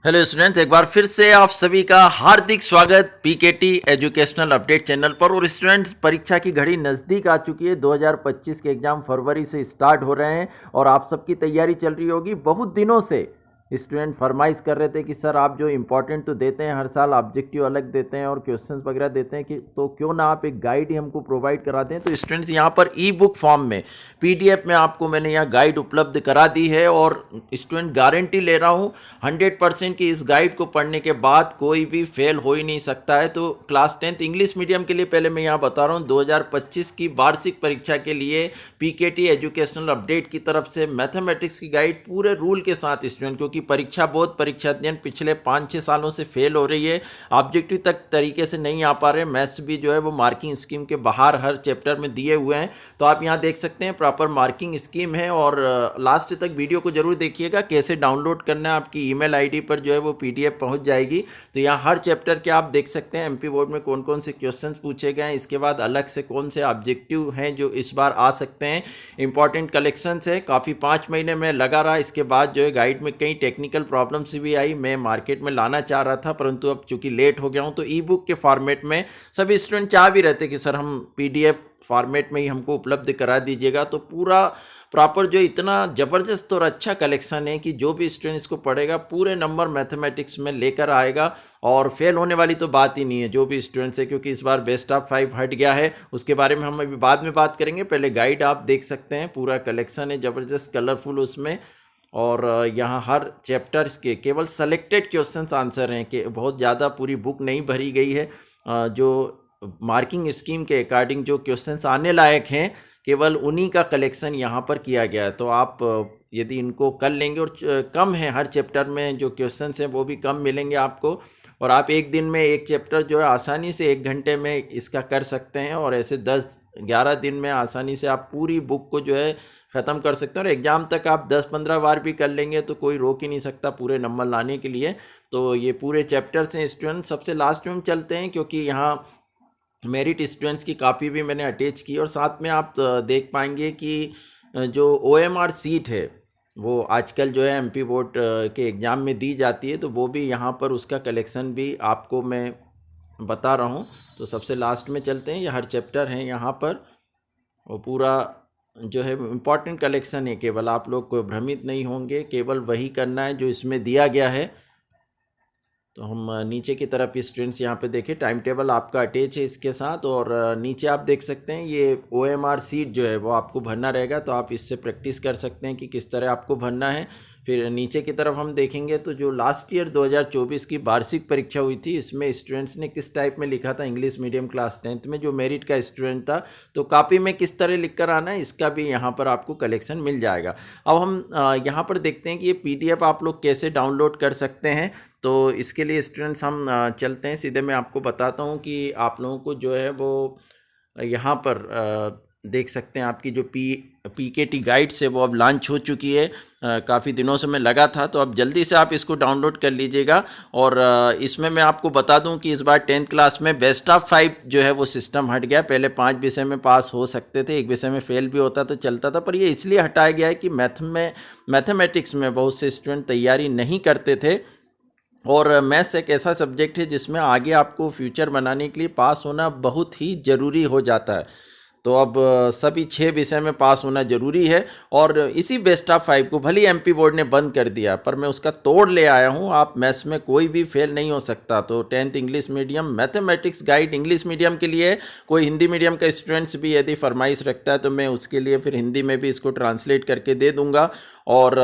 Hello students, एक बार फिर से आप सभी का हार्दिक स्वागत पीकेटी एजुकेशनल अपडेट चैनल पर। और स्टूडेंट्स, परीक्षा की घड़ी नज़दीक आ चुकी है। 2025 के एग्ज़ाम फरवरी से स्टार्ट हो रहे हैं और आप सबकी तैयारी चल रही होगी। बहुत दिनों से स्टूडेंट फरमाइश कर रहे थे कि सर आप जो इम्पोर्टेंट तो देते हैं, हर साल ऑब्जेक्टिव अलग देते हैं और क्वेश्चंस वगैरह देते हैं, कि तो क्यों ना आप एक गाइड ही हमको प्रोवाइड करा दें। तो स्टूडेंट्स, यहाँ पर ई बुक फॉर्म में पीडीएफ में आपको मैंने यहाँ गाइड उपलब्ध करा दी है और स्टूडेंट गारंटी ले रहा हूँ 100% कि इस गाइड को पढ़ने के बाद कोई भी फेल हो ही नहीं सकता है। तो क्लास 10th इंग्लिश मीडियम के लिए पहले मैं यहाँ बता रहा हूँ, 2025 की वार्षिक परीक्षा के लिए पीकेटी एजुकेशनल अपडेट की तरफ से मैथमेटिक्स की गाइड पूरे रूल के साथ स्टूडेंट, क्योंकि परीक्षा बोर्ड परीक्षा अध्ययन पिछले 5-6 सालों से फेल हो रही है, ऑब्जेक्टिव तक तरीके से नहीं आ पा रहे। मैथ्स भी जो है वो मार्किंग स्कीम के बाहर हर चैप्टर में दिए हुए हैं। तो आप यहाँ देख सकते हैं प्रॉपर मार्किंग स्कीम है। और लास्ट तक वीडियो को जरूर देखिएगा, कैसे डाउनलोड करना है आपकी ईमेल आईडी पर जो है वो पीडीएफ पहुंच जाएगी। तो यहाँ हर चैप्टर के आप देख सकते हैं एमपी बोर्ड में कौन कौन से क्वेश्चंस पूछे गए हैं, इसके बाद अलग से कौन से ऑब्जेक्टिव हैं जो इस बार आ सकते हैं। इंपॉर्टेंट कलेक्शंस है, काफ़ी 5 महीने में लगा रहा। इसके बाद जो है गाइड में कई टेक्निकल प्रॉब्लम्स भी आई। मैं मार्केट में लाना चाह रहा था, परंतु अब चूंकि लेट हो गया हूँ, तो ई बुक के फॉर्मेट में सभी स्टूडेंट चाह भी रहते कि सर हम पीडीएफ फॉर्मेट में ही हमको उपलब्ध करा दीजिएगा। तो पूरा प्रॉपर जो इतना ज़बरदस्त और अच्छा कलेक्शन है कि जो भी स्टूडेंट इसको पढ़ेगा पूरे नंबर मैथमेटिक्स में लेकर आएगा और फेल होने वाली तो बात ही नहीं है जो भी स्टूडेंट्स है, क्योंकि इस बार बेस्ट ऑफ 5 हट गया है। उसके बारे में हम अभी बाद में बात करेंगे। पहले गाइड आप देख सकते हैं, पूरा कलेक्शन है ज़बरदस्त कलरफुल उसमें। और यहाँ हर चैप्टर्स के केवल सेलेक्टेड क्वेश्चंस आंसर हैं, कि बहुत ज़्यादा पूरी बुक नहीं भरी गई है। जो मार्किंग स्कीम के अकॉर्डिंग जो क्वेश्चंस आने लायक हैं, केवल उन्हीं का कलेक्शन यहाँ पर किया गया है। तो आप यदि इनको कर लेंगे, और कम है हर चैप्टर में जो क्वेश्चंस हैं वो भी कम मिलेंगे आपको, और आप एक दिन में एक चैप्टर जो है आसानी से 1 घंटे में इसका कर सकते हैं, और ऐसे 10-11 दिन में आसानी से आप पूरी बुक को जो है ख़त्म कर सकते हैं। और एग्ज़ाम तक आप 10-15 बार भी कर लेंगे तो कोई रोक ही नहीं सकता पूरे नंबर लाने के लिए। तो ये पूरे चैप्टर्स हैं स्टूडेंट। सबसे लास्ट में हम चलते हैं, क्योंकि यहाँ मेरिट स्टूडेंट्स की कापी भी मैंने अटैच की, और साथ में आप देख पाएंगे कि जो ओएमआर सीट है वो आजकल जो है एमपी बोर्ड के एग्ज़ाम में दी जाती है, तो वो भी यहाँ पर उसका कलेक्शन भी आपको मैं बता रहा हूँ। तो सबसे लास्ट में चलते हैं, ये हर चैप्टर हैं यहाँ पर, वो पूरा जो है इम्पॉर्टेंट कलेक्शन है। केवल आप लोग को भ्रमित नहीं होंगे, केवल वही करना है जो इसमें दिया गया है। तो हम नीचे की तरफ स्टूडेंट्स यहाँ पे देखें, टाइम टेबल आपका अटैच है इसके साथ, और नीचे आप देख सकते हैं ये ओएमआर सीट जो है वो आपको भरना रहेगा। तो आप इससे प्रैक्टिस कर सकते हैं कि किस तरह आपको भरना है। फिर नीचे की तरफ हम देखेंगे तो जो लास्ट ईयर 2024 की वार्षिक परीक्षा हुई थी, इसमें स्टूडेंट्स ने किस टाइप में लिखा था। इंग्लिश मीडियम क्लास 10th में जो मेरिट का स्टूडेंट था, तो कॉपी में किस तरह लिख कर आना है, इसका भी यहाँ पर आपको कलेक्शन मिल जाएगा। अब हम यहाँ पर देखते हैं कि ये पीडीएफ आप लोग कैसे डाउनलोड कर सकते हैं। तो इसके लिए स्टूडेंट्स हम चलते हैं सीधे। मैं आपको बताता हूँ कि आप लोगों को जो है वो यहाँ पर देख सकते हैं, आपकी जो पीकेटी गाइड्स है वो अब लॉन्च हो चुकी है। काफ़ी दिनों से मैं लगा था, तो अब जल्दी से आप इसको डाउनलोड कर लीजिएगा। और इसमें मैं आपको बता दूं कि इस बार 10th क्लास में बेस्ट ऑफ 5 जो है वो सिस्टम हट गया। पहले 5 विषय में पास हो सकते थे, एक विषय में फेल भी होता तो चलता था, पर ये इसलिए हटाया गया है कि मैथमेटिक्स में बहुत से स्टूडेंट तैयारी नहीं करते थे, और मैथ्स एक ऐसा सब्जेक्ट है जिसमें आगे आपको फ्यूचर बनाने के लिए पास होना बहुत ही ज़रूरी हो जाता है। तो अब सभी 6 विषय में पास होना ज़रूरी है। और इसी बेस्ट ऑफ 5 को भले एमपी बोर्ड ने बंद कर दिया, पर मैं उसका तोड़ ले आया हूँ। आप मैथ्स में कोई भी फेल नहीं हो सकता। तो 10th English medium mathematics guide English medium के लिए, कोई हिंदी मीडियम का स्टूडेंट्स भी यदि फरमाइश रखता है तो मैं उसके लिए फिर हिंदी में भी इसको ट्रांसलेट करके दे दूंगा। और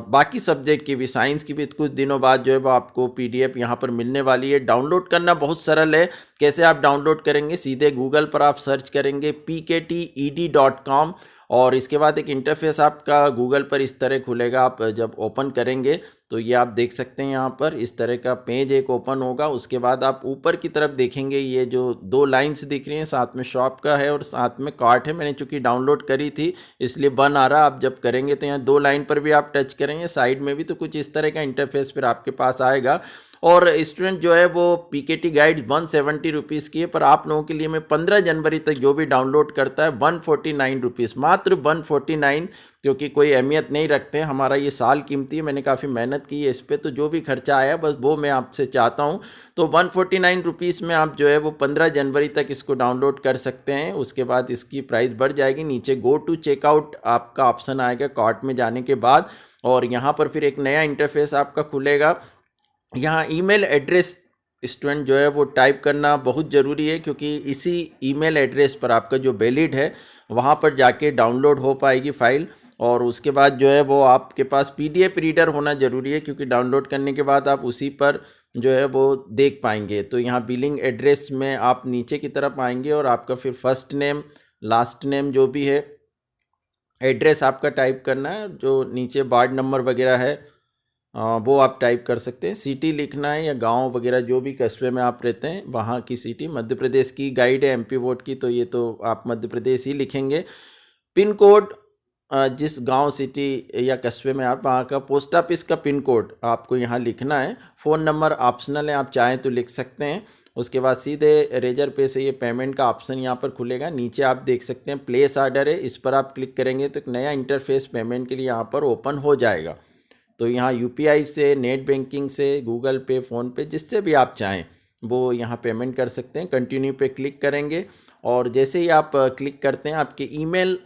बाकी सब्जेक्ट की भी, साइंस की भी कुछ दिनों बाद जो है वो आपको पीडीएफ यहाँ पर मिलने वाली है। डाउनलोड करना बहुत सरल है। कैसे आप डाउनलोड करेंगे, सीधे गूगल पर आप सर्च करेंगे pkted.com, और इसके बाद एक इंटरफेस आपका गूगल पर इस तरह खुलेगा। आप जब ओपन करेंगे तो ये आप देख सकते हैं, यहाँ पर इस तरह का पेज एक ओपन होगा। उसके बाद आप ऊपर की तरफ देखेंगे, ये जो 2 लाइन्स दिख रही हैं, साथ में शॉप का है और साथ में कार्ट है। मैंने चूंकि डाउनलोड करी थी इसलिए बन आ रहा। आप जब करेंगे तो यहाँ 2 लाइन पर भी आप टच करेंगे, साइड में भी, तो कुछ इस तरह का इंटरफेस फिर आपके पास आएगा। और स्टूडेंट जो है वो पीकेटी गाइड 170 रुपीज़ की है, पर आप लोगों के लिए मैं 15 जनवरी तक जो भी डाउनलोड करता है 149 रुपीज़, मात्र 149 क्योंकि कोई अहमियत नहीं रखते हैं। हमारा ये साल कीमती है, मैंने काफ़ी मेहनत की है इस पे, तो जो भी खर्चा आया बस वो मैं आपसे चाहता हूँ। तो 149 रुपीज़ में आप जो है वो 15 जनवरी तक इसको डाउनलोड कर सकते हैं। उसके बाद इसकी प्राइस बढ़ जाएगी। नीचे गो टू चेकआउट आपका ऑप्शन आएगा कार्ट में जाने के बाद, और यहाँ पर फिर एक नया इंटरफेस आपका खुलेगा। यहाँ ईमेल एड्रेस स्टूडेंट जो है वो टाइप करना बहुत ज़रूरी है, क्योंकि इसी ईमेल एड्रेस पर आपका जो वैलिड है वहाँ पर जाके डाउनलोड हो पाएगी फ़ाइल। और उसके बाद जो है वो आपके पास पीडीएफ रीडर होना ज़रूरी है, क्योंकि डाउनलोड करने के बाद आप उसी पर जो है वो देख पाएंगे। तो यहाँ बिलिंग एड्रेस में आप नीचे की तरफ आएंगे और आपका फिर फर्स्ट नेम लास्ट नेम जो भी है एड्रेस आपका टाइप करना है। जो नीचे वार्ड नंबर वगैरह है वो आप टाइप कर सकते हैं। सिटी लिखना है या गांव वगैरह जो भी कस्बे में आप रहते हैं वहाँ की सिटी। मध्य प्रदेश की गाइड है एमपी बोर्ड की, तो ये तो आप मध्य प्रदेश ही लिखेंगे। पिन कोड जिस गांव सिटी या कस्बे में आप, वहाँ का पोस्ट ऑफिस का पिन कोड आपको यहाँ लिखना है। फ़ोन नंबर ऑप्शनल है, आप चाहें तो लिख सकते हैं। उसके बाद सीधे रेजर पे से ये पेमेंट का ऑप्शन यहाँ पर खुलेगा। नीचे आप देख सकते हैं प्लेस ऑर्डर है, इस पर आप क्लिक करेंगे तो एक नया इंटरफेस पेमेंट के लिए यहाँ पर ओपन हो जाएगा। तो यहाँ यूपीआई से, नेट बैंकिंग से, गूगल पे, फ़ोनपे, जिससे भी आप चाहें वो यहाँ पेमेंट कर सकते हैं। कंटिन्यू पे क्लिक करेंगे और जैसे ही आप क्लिक करते हैं आपके ईमेल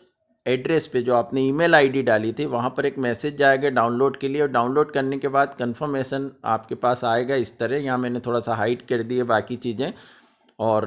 एड्रेस पे जो आपने ईमेल आईडी डाली थी वहाँ पर एक मैसेज जाएगा डाउनलोड के लिए, और डाउनलोड करने के बाद कंफर्मेशन आपके पास आएगा इस तरह। यहाँ मैंने थोड़ा सा हाइड कर दिए बाकी चीज़ें, और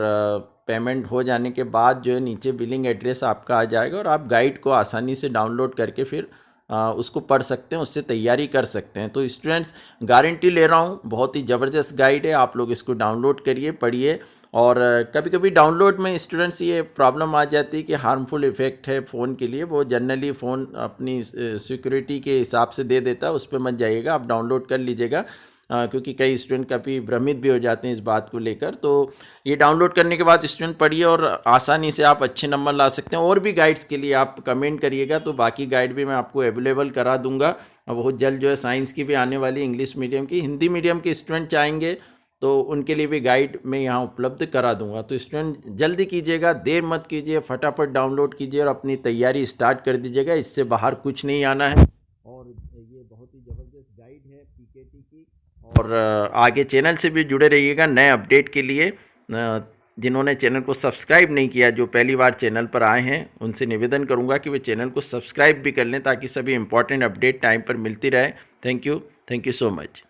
पेमेंट हो जाने के बाद जो है नीचे बिलिंग एड्रेस आपका आ जाएगा और आप गाइड को आसानी से डाउनलोड करके फिर उसको पढ़ सकते हैं, उससे तैयारी कर सकते हैं। तो स्टूडेंट्स, गारंटी ले रहा हूँ, बहुत ही ज़बरदस्त गाइड है, आप लोग इसको डाउनलोड करिए, पढ़िए। और कभी कभी डाउनलोड में स्टूडेंट्स ये प्रॉब्लम आ जाती है कि हार्मफुल इफ़ेक्ट है फ़ोन के लिए, वो जनरली फ़ोन अपनी सिक्योरिटी के हिसाब से दे देता है, उस पर मत जाइएगा, आप डाउनलोड कर लीजिएगा। क्योंकि कई स्टूडेंट काफ़ी भ्रमित भी हो जाते हैं इस बात को लेकर। तो ये डाउनलोड करने के बाद स्टूडेंट पढ़िए और आसानी से आप अच्छे नंबर ला सकते हैं। और भी गाइड्स के लिए आप कमेंट करिएगा, तो बाकी गाइड भी मैं आपको अवेलेबल करा दूंगा। अब बहुत जल्द जो है साइंस की भी आने वाली, इंग्लिश मीडियम की, हिंदी मीडियम के स्टूडेंट चाहेंगे तो उनके लिए भी गाइड मैं यहाँ उपलब्ध करा दूंगा। तो स्टूडेंट जल्दी कीजिएगा, देर मत कीजिए, फटाफट डाउनलोड कीजिए और अपनी तैयारी स्टार्ट कर दीजिएगा। इससे बाहर कुछ नहीं आना है। और ये बहुत ही ज़बरदस्त गाइड है पीकेटी की। और आगे चैनल से भी जुड़े रहिएगा नए अपडेट के लिए। जिन्होंने चैनल को सब्सक्राइब नहीं किया, जो पहली बार चैनल पर आए हैं, उनसे निवेदन करूंगा कि वे चैनल को सब्सक्राइब भी कर लें, ताकि सभी इंपॉर्टेंट अपडेट टाइम पर मिलती रहे। Thank you so much.